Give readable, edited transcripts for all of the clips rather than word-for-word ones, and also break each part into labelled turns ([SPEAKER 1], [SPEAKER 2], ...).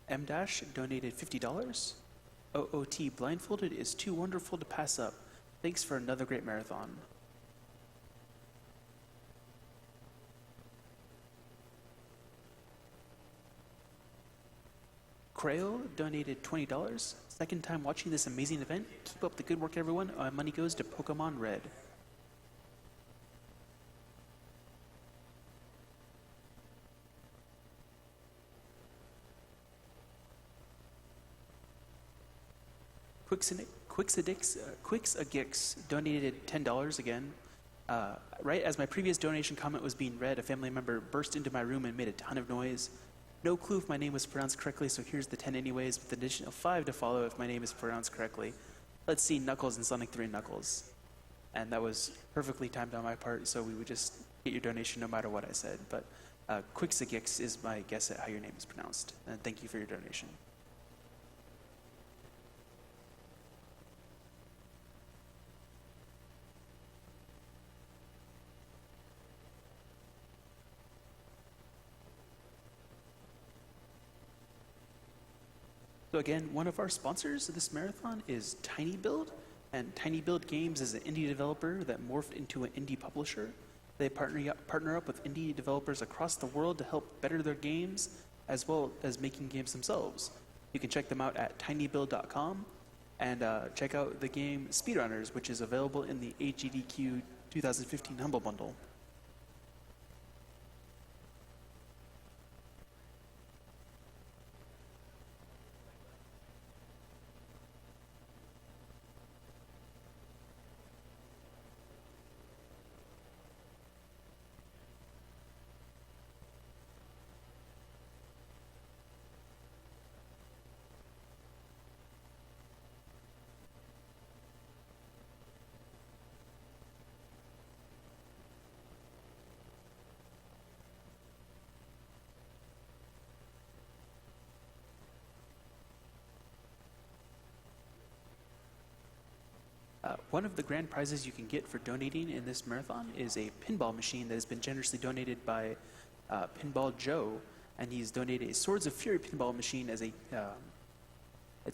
[SPEAKER 1] M Dash donated $50. OOT Blindfolded is too wonderful to pass up. Thanks for another great marathon. Crail donated $20. Second time watching this amazing event. Keep up the good work, everyone. Money goes to Pokemon Red. Quixagix donated $10 again. Right as my previous donation comment was being read, a family member burst into my room and made a ton of noise. No clue if my name was pronounced correctly, so here's the 10 anyways, with an additional 5 to follow if my name is pronounced correctly. Let's see Knuckles and Sonic 3 Knuckles. And that was perfectly timed on my part, so we would just get your donation no matter what I said. But Quixagix is my guess at how your name is pronounced. And thank you for your donation. So again, one of our sponsors of this marathon is TinyBuild, and TinyBuild Games is an indie developer that morphed into an indie publisher. They partner up with indie developers across the world to help better their games, as well as making games themselves. You can check them out at tinybuild.com, and check out the game Speedrunners, which is available in the AGDQ 2015 Humble Bundle. One of the grand prizes you can get for donating in this marathon is a pinball machine that has been generously donated by Pinball Joe, and he's donated a Swords of Fury pinball machine as it's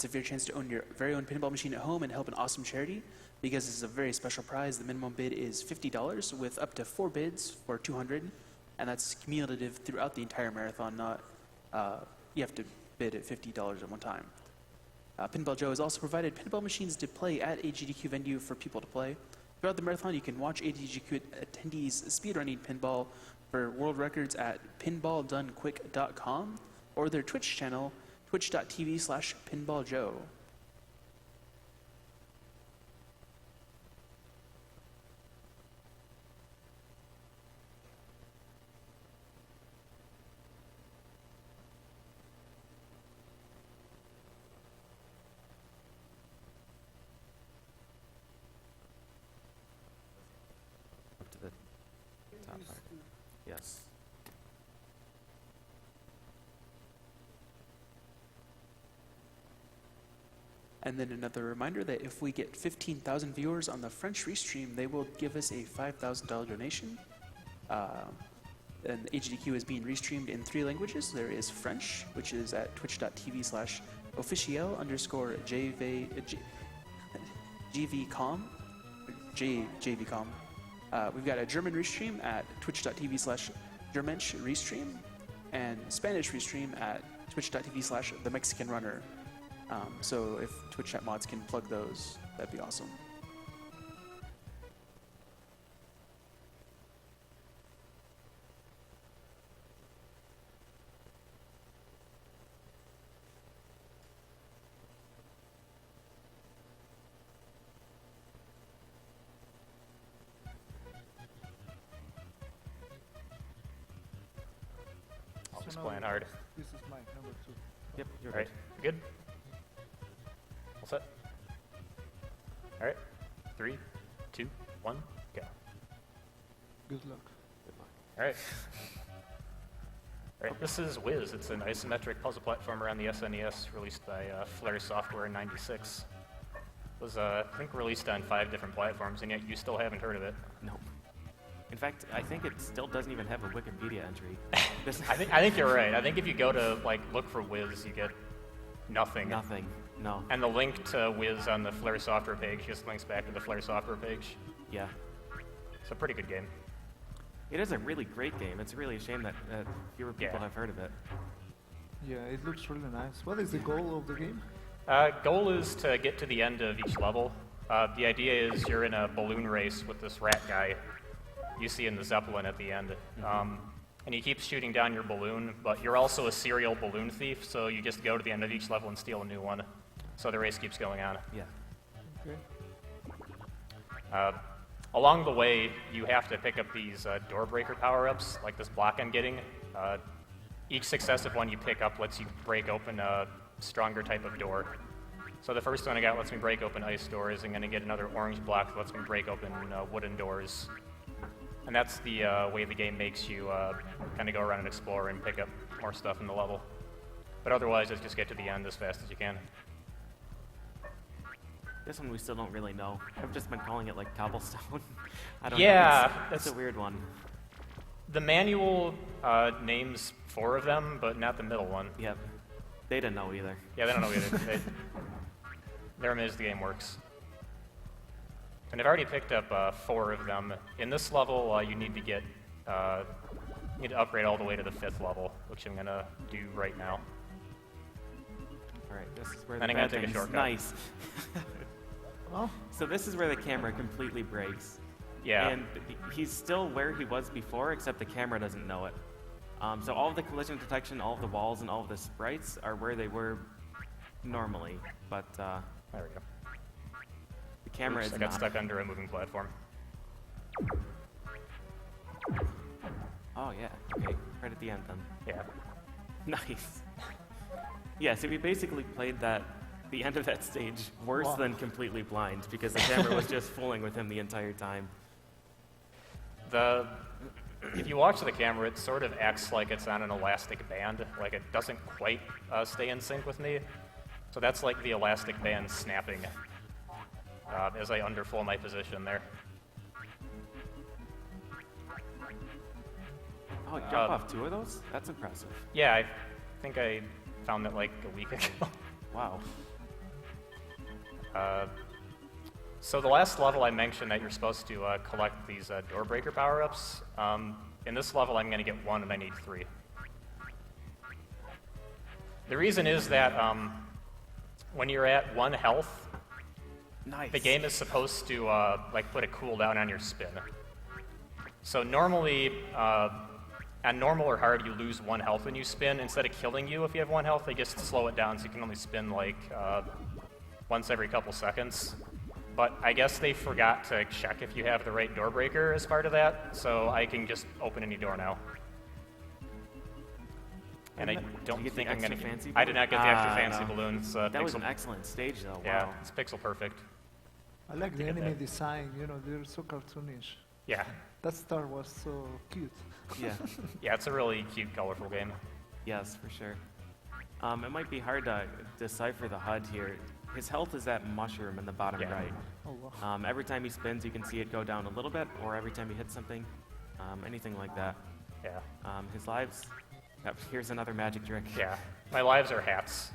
[SPEAKER 1] a fair chance to own your very own pinball machine at home and help an awesome charity. Because this is a very special prize, the minimum bid is $50 with up to 4 bids for $200, and that's cumulative throughout the entire marathon. Not you have to bid at $50 at one time. Pinball Joe has also provided pinball machines to play at AGDQ venue for people to play. Throughout the marathon, you can watch AGDQ attendees speedrunning pinball for world records at pinballdonequick.com or their Twitch channel, twitch.tv/pinballjoe.
[SPEAKER 2] Yes.
[SPEAKER 1] And then another reminder that if we get 15,000 viewers on the French restream, they will give us a $5,000 donation. And AGDQ is being restreamed in 3 languages. There is French, which is at twitch.tv/officiel_JVCom. JVCom. We've got a German restream at twitch.tv/Germensch restream, and Spanish restream at twitch.tv/The Mexican Runner. So if Twitch chat mods can plug those, that'd be awesome.
[SPEAKER 3] Just playing hard.
[SPEAKER 4] This is my number 2.
[SPEAKER 2] Yep, you're
[SPEAKER 3] All right, good. All set. All right, 3, 2, 1, go.
[SPEAKER 4] Good luck.
[SPEAKER 2] Good luck.
[SPEAKER 3] All right. All right, this is Whizz. It's an isometric puzzle platformer on the SNES released by Flare Software in '96. It was, I think, released on 5 different platforms, and yet you still haven't heard of it.
[SPEAKER 2] Nope. In fact, I think it still doesn't even have a Wikipedia entry.
[SPEAKER 3] I think you're right. I think if you go to look for Whizz, you get Nothing.
[SPEAKER 2] Nothing. No.
[SPEAKER 3] And the link to Whizz on the Flare software page just links back to the Flare software page.
[SPEAKER 2] Yeah.
[SPEAKER 3] It's a pretty good game.
[SPEAKER 2] It is a really great game. It's really a shame that fewer people
[SPEAKER 3] Yeah.
[SPEAKER 2] have heard of it.
[SPEAKER 4] Yeah, it looks really nice. What is the goal of the game?
[SPEAKER 3] Goal is to get to the end of each level. The idea is you're in a balloon race with this rat guy you see in the Zeppelin at the end. And he keeps shooting down your balloon, but you're also a serial balloon thief, so you just go to the end of each level and steal a new one. So the race keeps going on.
[SPEAKER 2] Yeah.
[SPEAKER 4] Okay.
[SPEAKER 3] Along the way, you have to pick up these door breaker power-ups, like this block I'm getting. Each successive one you pick up lets you break open a stronger type of door. So the first one I got lets me break open ice doors. I'm going to get another orange block that lets me break open wooden doors. And that's the way the game makes you kind of go around and explore and pick up more stuff in the level. But otherwise, just get to the end as fast as you can.
[SPEAKER 2] This one we still don't really know. I've just been calling it like cobblestone. I don't
[SPEAKER 3] Yeah,
[SPEAKER 2] know. It's a weird one.
[SPEAKER 3] The manual names 4 of them, but not the middle one.
[SPEAKER 2] Yep. They didn't know either.
[SPEAKER 3] Yeah, they don't know either. They're amazed the game works. And I've already picked up 4 of them. In this level, you need to get you need to upgrade all the way to the 5th level, which I'm gonna do right now.
[SPEAKER 2] All right, this is where
[SPEAKER 3] Then
[SPEAKER 2] the
[SPEAKER 3] I'm gonna
[SPEAKER 2] bad
[SPEAKER 3] take a
[SPEAKER 2] things-
[SPEAKER 3] shortcut.
[SPEAKER 2] Nice.
[SPEAKER 4] Oh,
[SPEAKER 2] So this is where the camera completely breaks.
[SPEAKER 3] Yeah.
[SPEAKER 2] And he's still where he was before, except the camera doesn't know it. So all of the collision detection, all of the walls, and all of the sprites are where they were normally, but
[SPEAKER 3] There we go.
[SPEAKER 2] the camera
[SPEAKER 3] Oops,
[SPEAKER 2] is
[SPEAKER 3] I got
[SPEAKER 2] not.
[SPEAKER 3] stuck under a moving platform.
[SPEAKER 2] Oh yeah, okay, right at the end then.
[SPEAKER 3] Yeah.
[SPEAKER 2] Nice. Yeah, so we basically played the end of that stage worse
[SPEAKER 4] Wow.
[SPEAKER 2] than completely blind because the camera was just fooling with him the entire time.
[SPEAKER 3] If you watch the camera, it sort of acts like it's on an elastic band, like it doesn't quite stay in sync with me. So that's like the elastic band snapping as I underflow my position there.
[SPEAKER 2] Oh, jump off 2 of those? That's impressive.
[SPEAKER 3] Yeah, I think I found that like a week ago.
[SPEAKER 2] Wow.
[SPEAKER 3] So the last level I mentioned that you're supposed to collect these door breaker power-ups. In this level, I'm going to get 1 and I need 3. The reason is that when you're at 1 health,
[SPEAKER 2] Nice.
[SPEAKER 3] the game is supposed to like put a cooldown on your spin. So normally, on normal or hard, you lose 1 health when you spin. Instead of killing you if you have 1 health, they just slow it down so you can only spin like once every couple seconds. But I guess they forgot to check if you have the right door breaker as part of that, so I can just open any door now. And I don't
[SPEAKER 2] Did you get
[SPEAKER 3] think
[SPEAKER 2] the
[SPEAKER 3] I'm gonna
[SPEAKER 2] extra fancy
[SPEAKER 3] I did not get the extra
[SPEAKER 2] balloon?
[SPEAKER 3] fancy
[SPEAKER 2] No.
[SPEAKER 3] balloons.
[SPEAKER 2] That was
[SPEAKER 3] pixel,
[SPEAKER 2] an excellent stage though.
[SPEAKER 3] yeah,
[SPEAKER 2] Wow.
[SPEAKER 3] it's pixel perfect.
[SPEAKER 4] I like the
[SPEAKER 3] Look at
[SPEAKER 4] enemy
[SPEAKER 3] that.
[SPEAKER 4] design. You know, they're so cartoonish.
[SPEAKER 3] Yeah,
[SPEAKER 4] That star was so cute.
[SPEAKER 2] Yeah.
[SPEAKER 3] yeah, it's a really cute, colorful game.
[SPEAKER 2] Yes, for sure. It might be hard to decipher the HUD here. His health is that mushroom in the bottom
[SPEAKER 3] Yeah.
[SPEAKER 2] right.
[SPEAKER 4] Oh wow.
[SPEAKER 2] Every time he spins, you can see it go down a little bit, or every time he hits something, anything like that.
[SPEAKER 3] Yeah,
[SPEAKER 2] His lives. Yep, here's another magic trick.
[SPEAKER 3] yeah. My lives are hats.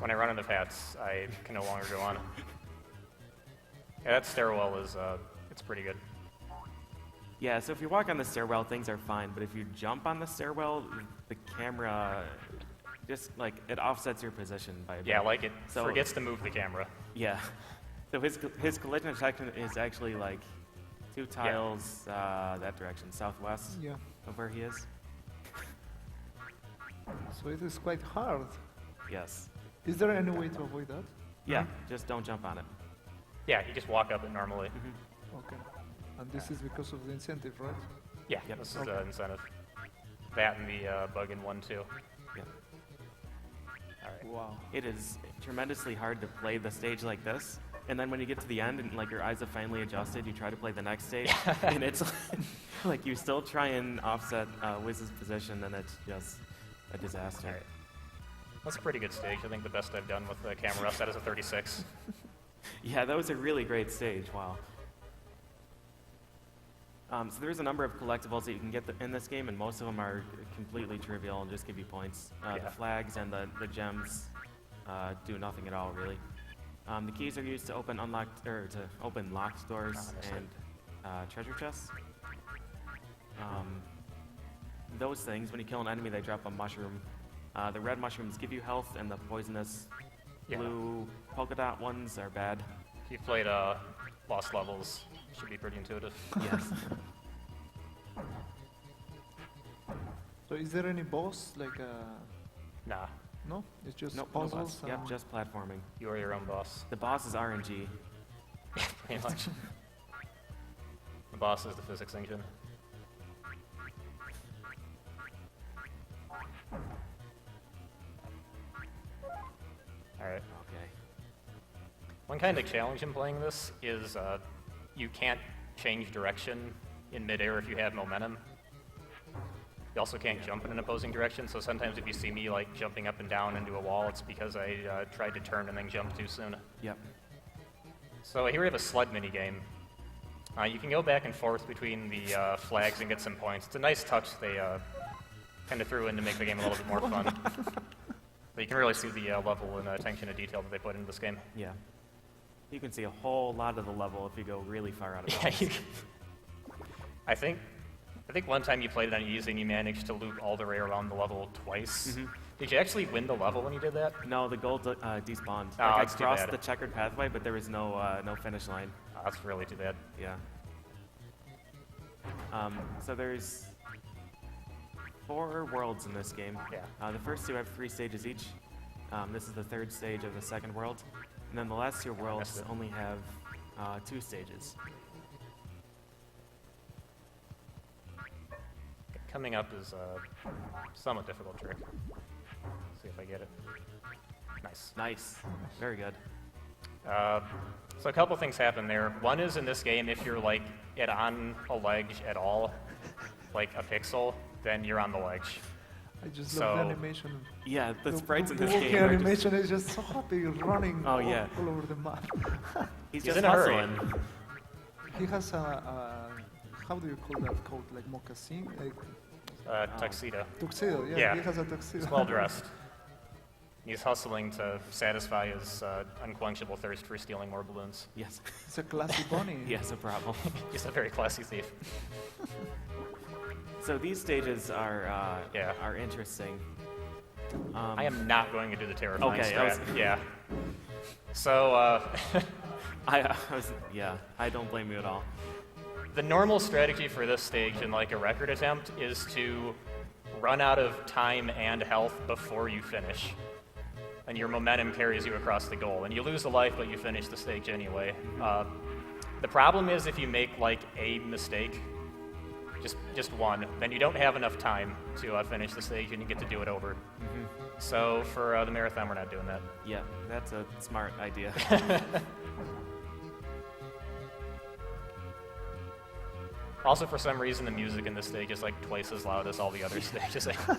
[SPEAKER 3] When I run out of hats, I can no longer go on. Yeah, that stairwell is, it's pretty good.
[SPEAKER 2] Yeah, so if you walk on the stairwell, things are fine, but if you jump on the stairwell, the camera just, like, it offsets your position by a bit.
[SPEAKER 3] Yeah, like it
[SPEAKER 2] So-
[SPEAKER 3] forgets to move the camera.
[SPEAKER 2] Yeah. So his collision detection is actually, like, 2 tiles that direction, southwest
[SPEAKER 4] Yeah.
[SPEAKER 2] of where he is.
[SPEAKER 4] So it is quite hard.
[SPEAKER 2] Yes.
[SPEAKER 4] Is there any way to avoid that?
[SPEAKER 2] Yeah, just don't jump on it.
[SPEAKER 3] Yeah, you just walk up it normally.
[SPEAKER 4] Okay. And this is because of the incentive, right?
[SPEAKER 3] Yeah,
[SPEAKER 2] Yep.
[SPEAKER 3] this is the incentive. That and the bug in 1 too.
[SPEAKER 2] Yep.
[SPEAKER 3] All right.
[SPEAKER 4] Wow.
[SPEAKER 2] It is tremendously hard to play the stage like this. And then when you get to the end and like your eyes have finally adjusted, you try to play the next stage, and it's like you still try and offset Whizz's position, and it's just a disaster.
[SPEAKER 3] All right. That's a pretty good stage. I think the best I've done with the camera offset is a 36.
[SPEAKER 2] Yeah, that was a really great stage. Wow. So there's a number of collectibles that you can get in this game, and most of them are completely trivial and just give you points.
[SPEAKER 3] Yeah.
[SPEAKER 2] The flags and the gems do nothing at all, really. The keys are used to open locked doors and treasure chests. Those things, when you kill an enemy, they drop a mushroom. The red mushrooms give you health, and the poisonous blue polka dot ones are bad.
[SPEAKER 3] If you've played Lost Levels, should be pretty intuitive.
[SPEAKER 2] Yes.
[SPEAKER 4] So is there any boss, like,
[SPEAKER 3] Nah,
[SPEAKER 4] no? It's just
[SPEAKER 2] Nope, no
[SPEAKER 4] puzzles?
[SPEAKER 2] boss. Yep, just platforming.
[SPEAKER 3] you are your own boss.
[SPEAKER 2] The boss is RNG.
[SPEAKER 3] Pretty much. The boss is the physics engine. Alright.
[SPEAKER 2] Okay.
[SPEAKER 3] One kind of challenge in playing this is you can't change direction in midair if you have momentum. You also can't jump in an opposing direction, so sometimes if you see me like jumping up and down into a wall, it's because I tried to turn and then jump too soon.
[SPEAKER 2] Yep.
[SPEAKER 3] So here we have a sled mini game. You can go back and forth between the flags and get some points. It's a nice touch they kind of threw in to make the game a little bit more fun. But you can really see the level and attention to detail that they put into this game.
[SPEAKER 2] Yeah. You can see a whole lot of the level if you go really far out of
[SPEAKER 3] Yeah,
[SPEAKER 2] bounds.
[SPEAKER 3] I think one time you played it on easy and you managed to loop all the way around the level twice.
[SPEAKER 2] Mhm.
[SPEAKER 3] Did you actually win the level when you did that?
[SPEAKER 2] No, the gold despawned.
[SPEAKER 3] Oh,
[SPEAKER 2] I
[SPEAKER 3] that's too
[SPEAKER 2] crossed
[SPEAKER 3] bad.
[SPEAKER 2] the checkered pathway, but there was no finish line.
[SPEAKER 3] Oh, that's really too bad.
[SPEAKER 2] Yeah. So there's 4 worlds in this game.
[SPEAKER 3] Yeah.
[SPEAKER 2] The first 2 have 3 stages each. This is the 3rd stage of the second world. And then the last 2 worlds
[SPEAKER 3] it.
[SPEAKER 2] only have 2 stages.
[SPEAKER 3] Coming up is a somewhat difficult trick. See if I get it. Nice.
[SPEAKER 2] Nice. Very good.
[SPEAKER 3] So a couple things happen there. One is in this game, if you're like on a ledge at all, like a pixel, then you're on the ledge.
[SPEAKER 4] I just
[SPEAKER 3] So-
[SPEAKER 4] love the animation.
[SPEAKER 2] Yeah, the sprites in
[SPEAKER 4] the
[SPEAKER 2] this
[SPEAKER 4] walking
[SPEAKER 2] game are just,
[SPEAKER 4] animation is just so happy, running
[SPEAKER 2] Oh, yeah.
[SPEAKER 4] all over the map.
[SPEAKER 2] he's
[SPEAKER 3] He's
[SPEAKER 2] just
[SPEAKER 3] in a hurry.
[SPEAKER 2] hustling.
[SPEAKER 4] He has how do you call that coat? Like moccasin? Like
[SPEAKER 3] Tuxedo.
[SPEAKER 4] tuxedo,
[SPEAKER 3] Yeah.
[SPEAKER 4] He has a tuxedo.
[SPEAKER 3] He's well dressed. He's hustling to satisfy his unquenchable thirst for stealing more balloons.
[SPEAKER 2] Yes.
[SPEAKER 4] It's a classy bunny.
[SPEAKER 2] He has a problem.
[SPEAKER 3] He's a very classy thief.
[SPEAKER 2] So these stages are
[SPEAKER 3] Yeah.
[SPEAKER 2] are interesting.
[SPEAKER 3] I am not going to do the terrifying
[SPEAKER 2] Okay,
[SPEAKER 3] strat. Yeah. So
[SPEAKER 2] I don't blame you at all.
[SPEAKER 3] the normal strategy for this stage in like a record attempt is to run out of time and health before you finish. And your momentum carries you across the goal. And you lose a life, but you finish the stage anyway. The problem is if you make like a mistake, just one, then you don't have enough time to finish the stage and you get to do it over. So for the marathon, we're not doing that.
[SPEAKER 2] Yeah, that's a smart idea.
[SPEAKER 3] Also, for some reason, the music in this stage is like twice as loud as all the other stages. I
[SPEAKER 4] Dun,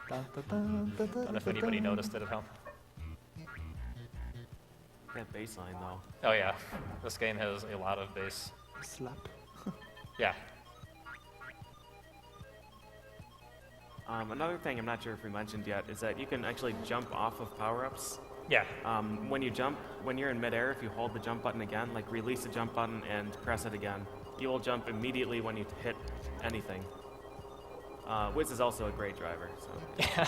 [SPEAKER 4] dun, dun, dun,
[SPEAKER 3] don't know if anybody
[SPEAKER 4] dun.
[SPEAKER 3] noticed it at home.
[SPEAKER 2] That bass line though.
[SPEAKER 3] Oh yeah, this game has a lot of bass.
[SPEAKER 4] Slap.
[SPEAKER 3] Yeah.
[SPEAKER 2] Another thing I'm not sure if we mentioned yet is that you can actually jump off of power-ups.
[SPEAKER 3] Yeah.
[SPEAKER 2] When you jump, when you're in midair, if you hold the jump button again, like release the jump button and press it again, you will jump immediately when you hit anything. Whizz is also a great driver. So.
[SPEAKER 3] Yeah.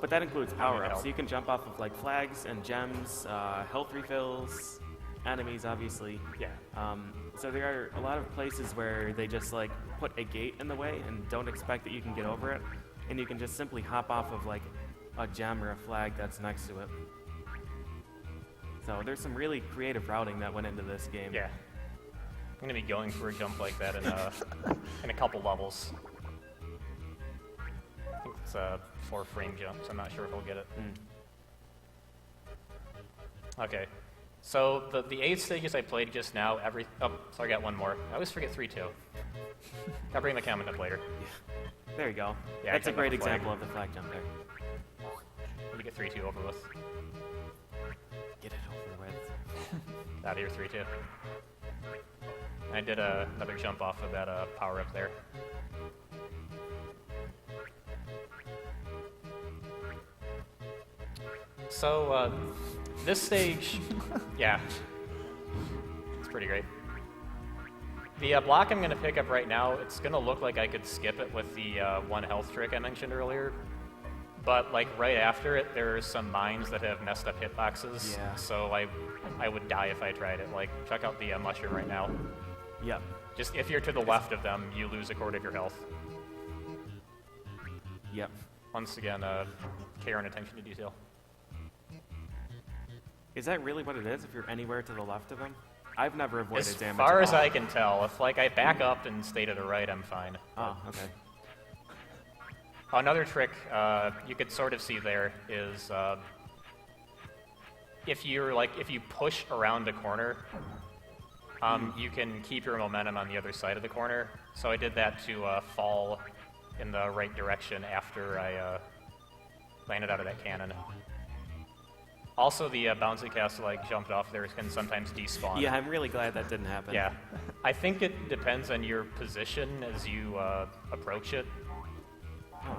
[SPEAKER 2] But that includes power-ups.
[SPEAKER 3] help.
[SPEAKER 2] So you can jump off of like flags and gems, health refills, enemies, obviously.
[SPEAKER 3] Yeah.
[SPEAKER 2] So there are a lot of places where they just like put a gate in the way and don't expect that you can get over it, and you can just simply hop off of like a gem or a flag that's next to it. So there's some really creative routing that went into this game.
[SPEAKER 3] Yeah. I'm gonna be going for a jump like that in a couple levels. I think it's a 4-frame jump, so I'm not sure if I'll get it. Okay. So the 8 stages I played just now, so I got one more. I always forget 3 too. I'll bring the comment up later.
[SPEAKER 2] There you go.
[SPEAKER 3] Yeah,
[SPEAKER 2] That's a
[SPEAKER 3] jump
[SPEAKER 2] great
[SPEAKER 3] off the flag.
[SPEAKER 2] example of the flag jump there.
[SPEAKER 3] Let me get 3-2 over with.
[SPEAKER 2] Get it over with.
[SPEAKER 3] Out of here, 3-2. I did another jump off of that power up there. So, this stage, yeah, it's pretty great. The block I'm going to pick up right now, it's going to look like I could skip it with the 1 health trick I mentioned earlier. But like right after it, there are some mines that have messed up hitboxes.
[SPEAKER 2] Yeah.
[SPEAKER 3] So I would die if I tried it. Like, check out the mushroom right now.
[SPEAKER 2] Yep.
[SPEAKER 3] Just if you're to the left of them, you lose a quarter of your health.
[SPEAKER 2] Yep.
[SPEAKER 3] Once again, care and attention to detail.
[SPEAKER 2] Is that really what it is, if you're anywhere to the left of them? I've never avoided
[SPEAKER 3] As
[SPEAKER 2] damage.
[SPEAKER 3] far
[SPEAKER 2] at
[SPEAKER 3] as
[SPEAKER 2] all.
[SPEAKER 3] I can tell, if like I back up and stay to the right, I'm fine.
[SPEAKER 2] Oh, okay.
[SPEAKER 3] Another trick you could sort of see there is if you push around a corner, you can keep your momentum on the other side of the corner. So I did that to fall in the right direction after I landed out of that cannon. Also, the bouncy castle I jumped off there can sometimes despawn.
[SPEAKER 2] Yeah, I'm really glad that didn't happen.
[SPEAKER 3] Yeah. I think it depends on your position as you approach it.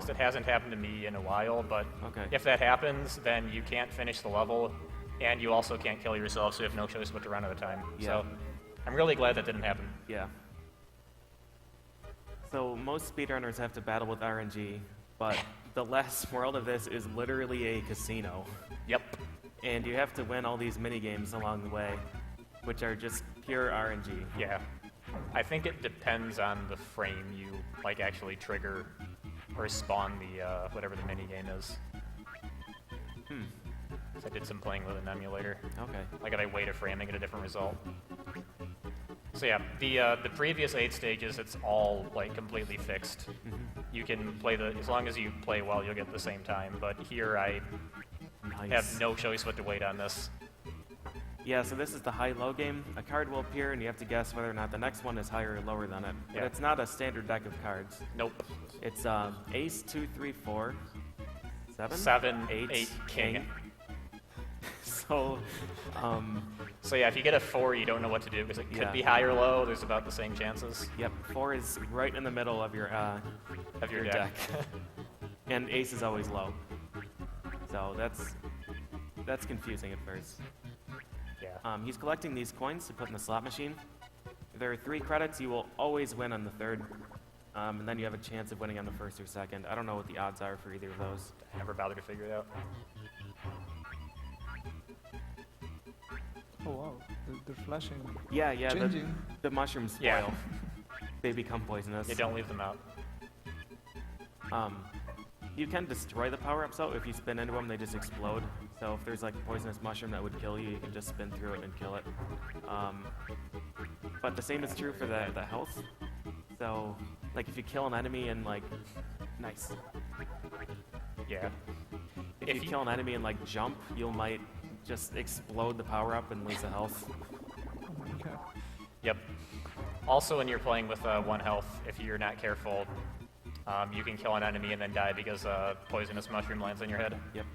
[SPEAKER 3] It hasn't happened to me in a while, but
[SPEAKER 2] Okay.
[SPEAKER 3] if that happens, then you can't finish the level, and you also can't kill yourself, so you have no choice but to run out of time.
[SPEAKER 2] Yeah.
[SPEAKER 3] So I'm really glad that didn't happen.
[SPEAKER 2] Yeah. So most speedrunners have to battle with RNG, but the last world of this is literally a casino.
[SPEAKER 3] Yep.
[SPEAKER 2] And you have to win all these mini games along the way, which are just pure RNG.
[SPEAKER 3] Yeah. I think it depends on the frame you like actually trigger or spawn the whatever the mini game is. So I did some playing with an emulator.
[SPEAKER 2] Okay.
[SPEAKER 3] Like if I wait a frame, I get a different result. So yeah, the previous 8 stages, it's all like completely fixed. You can play as long as you play well, you'll get the same time. But here I
[SPEAKER 2] Nice.
[SPEAKER 3] have no choice but to wait on this.
[SPEAKER 2] Yeah, so this is the high-low game. A card will appear, and you have to guess whether or not the next one is higher or lower than it. But
[SPEAKER 3] Yeah.
[SPEAKER 2] it's not a standard deck of cards.
[SPEAKER 3] Nope.
[SPEAKER 2] It's ace, 2, 3, 4, 7,
[SPEAKER 3] 7,
[SPEAKER 2] 8,
[SPEAKER 3] 8, king.
[SPEAKER 2] So,
[SPEAKER 3] So yeah, if you get a 4, you don't know what to do because it could
[SPEAKER 2] Yeah.
[SPEAKER 3] be high or low. There's about the same chances
[SPEAKER 2] yep, 4 is right in the middle of your
[SPEAKER 3] of your deck.
[SPEAKER 2] and ace is always low. So that's confusing at first.
[SPEAKER 3] Yeah.
[SPEAKER 2] He's collecting these coins to put in the slot machine. If there are 3 credits, you will always win on the 3rd, and then you have a chance of winning on the 1st or 2nd. I don't know what the odds are for either of those.
[SPEAKER 3] I never bothered to figure it out.
[SPEAKER 4] Oh wow, they're flashing.
[SPEAKER 2] Yeah,
[SPEAKER 4] Changing.
[SPEAKER 2] the mushrooms spoil.
[SPEAKER 3] Yeah.
[SPEAKER 2] They become poisonous.
[SPEAKER 3] You don't leave them out.
[SPEAKER 2] You can destroy the power-ups, though. If you spin into them, they just explode. So if there's like a poisonous mushroom that would kill you, you can just spin through it and kill it. But the same is true for the health. So, like if you kill an enemy and like, nice.
[SPEAKER 3] Yeah.
[SPEAKER 2] If you kill an enemy and like jump, you might just explode the power-up and lose the health.
[SPEAKER 4] Oh my god.
[SPEAKER 3] Yep. Also, when you're playing with 1 health, if you're not careful, you can kill an enemy and then die because a poisonous mushroom lands on your head.
[SPEAKER 2] Yep.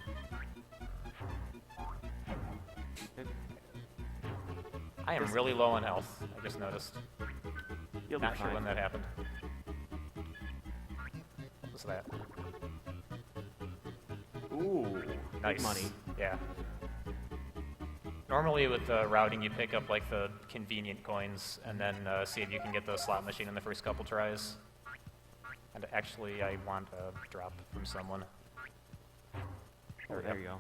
[SPEAKER 3] I am really low on health, I just noticed.
[SPEAKER 2] You'll
[SPEAKER 3] Not
[SPEAKER 2] be
[SPEAKER 3] sure
[SPEAKER 2] fine.
[SPEAKER 3] when that happened. What was that?
[SPEAKER 2] Ooh,
[SPEAKER 3] Nice.
[SPEAKER 2] big money.
[SPEAKER 3] Yeah. Normally with the routing, you pick up like the convenient coins and then see if you can get the slot machine in the first couple tries. And actually, I want a drop from someone.
[SPEAKER 2] There you go.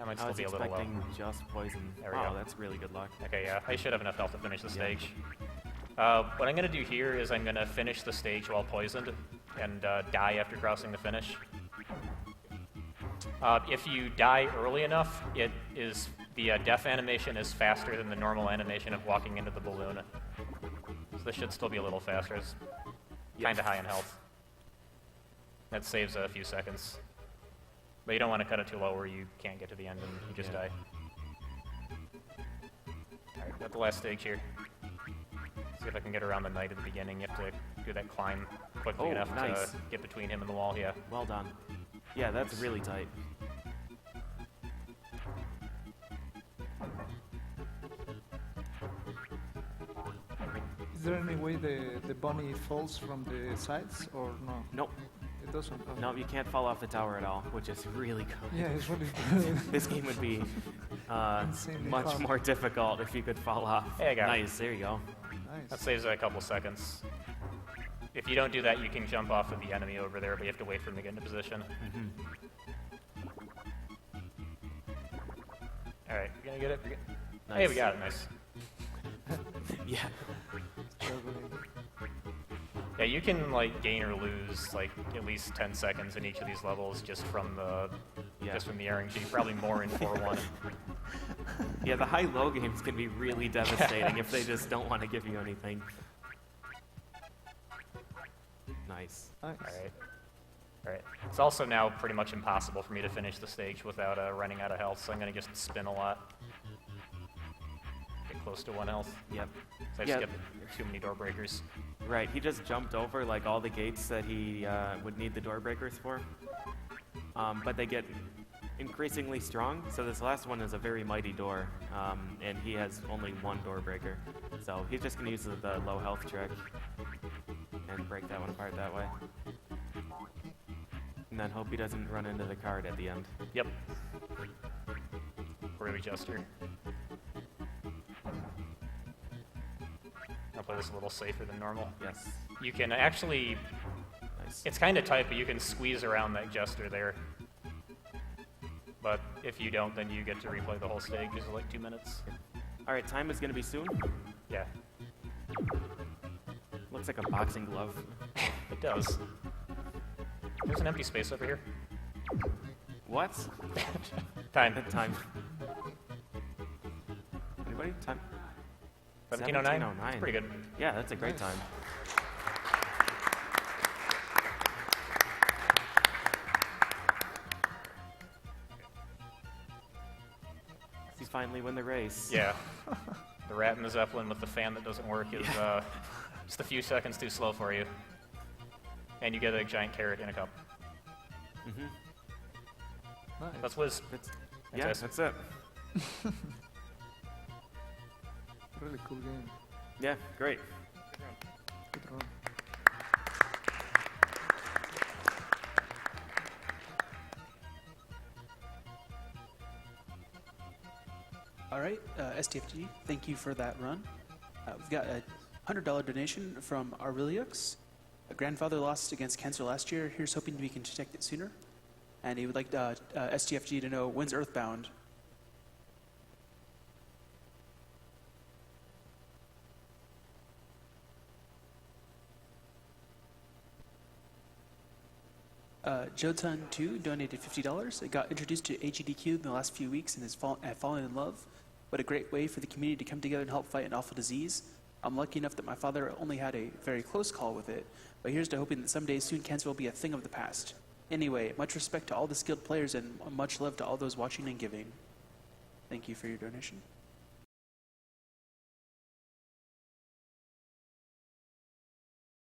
[SPEAKER 3] I might
[SPEAKER 2] I
[SPEAKER 3] still
[SPEAKER 2] was
[SPEAKER 3] be a little low.
[SPEAKER 2] expecting just poison.
[SPEAKER 3] There we
[SPEAKER 2] Wow,
[SPEAKER 3] go.
[SPEAKER 2] that's really good luck.
[SPEAKER 3] Okay, yeah, I should have enough health to finish the stage. What I'm going to do here is I'm going to finish the stage while poisoned and die after crossing the finish. If you die early enough, the death animation is faster than the normal animation of walking into the balloon. So this should still be a little faster. It's kind of high in health. That saves a few seconds. But you don't want to cut it too low where you can't get to the end and you just die. Alright, got the last stage here. See if I can get around the knight at the beginning. You have to do that climb quickly
[SPEAKER 2] Oh,
[SPEAKER 3] enough
[SPEAKER 2] nice.
[SPEAKER 3] to get between him and the wall, yeah.
[SPEAKER 2] Well done. Yeah, that's really tight.
[SPEAKER 4] Is there any way the bunny falls from the sides or no?
[SPEAKER 2] Nope.
[SPEAKER 4] It doesn't. Okay.
[SPEAKER 2] No, you can't fall off the tower at all, which is really good.
[SPEAKER 4] Yeah, it's really good.
[SPEAKER 2] This game would be
[SPEAKER 4] Insanely
[SPEAKER 2] much
[SPEAKER 4] fun.
[SPEAKER 2] more difficult if you could fall off.
[SPEAKER 3] Hey, I got it.
[SPEAKER 2] Nice, there you go.
[SPEAKER 3] That
[SPEAKER 4] Nice.
[SPEAKER 3] saves a couple seconds. If you don't do that, you can jump off of the enemy over there, but you have to wait for him to get into position. All right, you gonna get it? Hey, we got it. Nice.
[SPEAKER 2] Yeah.
[SPEAKER 4] Struggling.
[SPEAKER 3] Yeah, you can like gain or lose like at least 10 seconds in each of these levels just from the RNG. Probably more in 4-1.
[SPEAKER 2] Yeah, the high-low games can be really devastating if they just don't want to give you anything. Nice.
[SPEAKER 4] Nice.
[SPEAKER 3] All right. It's also now pretty much impossible for me to finish the stage without running out of health, so I'm gonna just spin a lot. Get close to 1 health.
[SPEAKER 2] Yep.
[SPEAKER 3] So I
[SPEAKER 2] Yeah.
[SPEAKER 3] skipped too many door breakers.
[SPEAKER 2] Right, he just jumped over like all the gates that he would need the door breakers for. But they get increasingly strong, so this last one is a very mighty door, and he has only 1 door breaker. So he's just gonna use the low health trick and break that one apart that way. And then hope he doesn't run into the card at the end.
[SPEAKER 3] Yep. Room adjuster. I'll play this a little safer than normal.
[SPEAKER 2] Yes.
[SPEAKER 3] You can actually,
[SPEAKER 2] Nice.
[SPEAKER 3] it's kind of tight, but you can squeeze around that adjuster there. But if you don't, then you get to replay the whole stage. It's like 2 minutes.
[SPEAKER 2] All right, time is gonna be soon.
[SPEAKER 3] Yeah,
[SPEAKER 2] Looks like a boxing glove.
[SPEAKER 3] it does. There's an empty space over here.
[SPEAKER 2] What?
[SPEAKER 3] Time.
[SPEAKER 2] Time. Anybody? Time.
[SPEAKER 3] 1709?
[SPEAKER 2] 1709.
[SPEAKER 3] That's pretty good.
[SPEAKER 2] Yeah, that's a great time. He's finally win the race.
[SPEAKER 3] Yeah. The rat in the Zeppelin with the fan that doesn't work is just a few seconds too slow for you. And you get a giant carrot in a cup.
[SPEAKER 2] Mm-hmm.
[SPEAKER 4] Nice.
[SPEAKER 3] That's Whizz.
[SPEAKER 2] Yeah,
[SPEAKER 3] Thanks,
[SPEAKER 2] that's it.
[SPEAKER 4] Really cool game.
[SPEAKER 2] Yeah, great.
[SPEAKER 4] Good run.
[SPEAKER 1] All right, STFG, thank you for that run. We've got a $100 donation from Aureliux. A grandfather lost against cancer last year. Here's hoping we can detect it sooner. And he would like STFG to know when's Earthbound. Jotan2 donated $50. It got introduced to AGDQ in the last few weeks and has fallen in love. What a great way for the community to come together and help fight an awful disease. I'm lucky enough that my father only had a very close call with it, but here's to hoping that someday soon cancer will be a thing of the past. Anyway, much respect to all the skilled players and much love to all those watching and giving. Thank you for your donation.